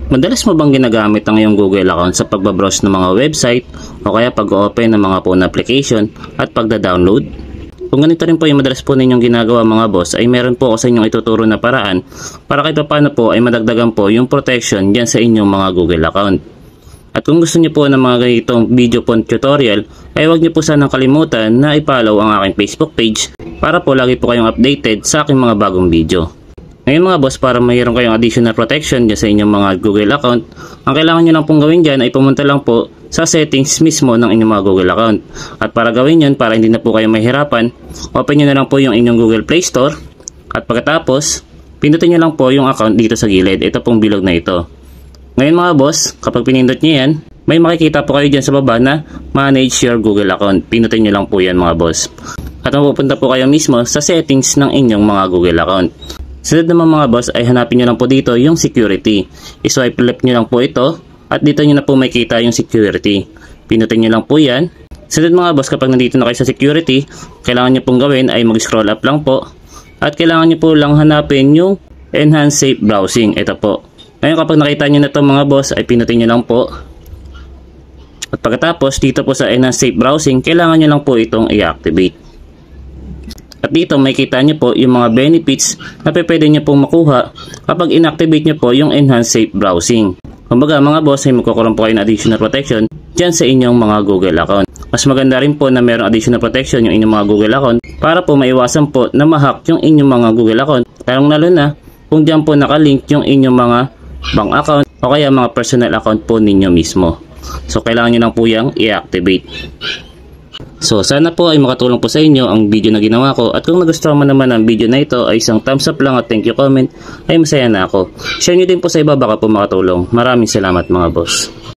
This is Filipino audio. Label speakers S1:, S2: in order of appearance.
S1: Madalas mo bang ginagamit ang iyong Google account sa pagbabrowse ng mga website o kaya pag-open ng mga phone application at pagda-download? Kung ganito rin po yung madalas po ninyong ginagawa mga boss, ay meron po ako sa inyong ituturo na paraan para kahit paano po ay madagdagan po yung protection dyan sa inyong mga Google account. At kung gusto niyo po ng mga ganitong video po tutorial, ay huwag niyo po sanang kalimutan na i-follow ang aking Facebook page para po lagi po kayong updated sa aking mga bagong video. Ngayon mga boss, para mayroon kayong additional protection dyan sa inyong mga Google account, ang kailangan nyo lang pong gawin dyan ay pumunta lang po sa settings mismo ng inyong mga Google account. At para gawin yun, para hindi na po kayo mahirapan, open nyo na lang po yung inyong Google Play Store. At pagkatapos, pindutin nyo lang po yung account dito sa gilid. Ito pong bilog na ito. Ngayon mga boss, kapag pinindot nyo yan, may makikita po kayo dyan sa baba na Manage Your Google Account. Pindutin nyo lang po yan mga boss. At mapupunta po kayo mismo sa settings ng inyong mga Google account. Sunod naman mga boss ay hanapin nyo lang po dito yung security. I-swipe left nyo lang po ito at dito nyo na po makikita yung security. Pindutin nyo lang po yan. Sunod mga boss, kapag nandito na kayo sa security, kailangan nyo pong gawin ay mag-scroll up lang po. At kailangan nyo po lang hanapin yung Enhance Safe Browsing. Ito po. Ngayon kapag nakita nyo na ito mga boss ay pindutin nyo lang po. At pagkatapos dito po sa Enhance Safe Browsing, kailangan nyo lang po itong i-activate. At dito makikita nyo po yung mga benefits na pwede nyo pong makuha kapag inactivate nyo po yung Enhance Safe Browsing. Kumbaga mga boss ay magkakaroon po kayo ng additional protection dyan sa inyong mga Google account. Mas maganda rin po na mayroong additional protection yung inyong mga Google account para po maiwasan po na ma-hack yung inyong mga Google account. Lalo na kung dyan po nakalink yung inyong mga bank account o kaya mga personal account po ninyo mismo. So kailangan nyo lang po yung i-activate. So sana po ay makatulong po sa inyo ang video na ginawa ko, at kung nagustuhan mo naman ang video na ito ay isang thumbs up lang at thank you comment, ay masaya na ako. Share nyo din po sa iba, baka po makatulong. Maraming salamat mga boss.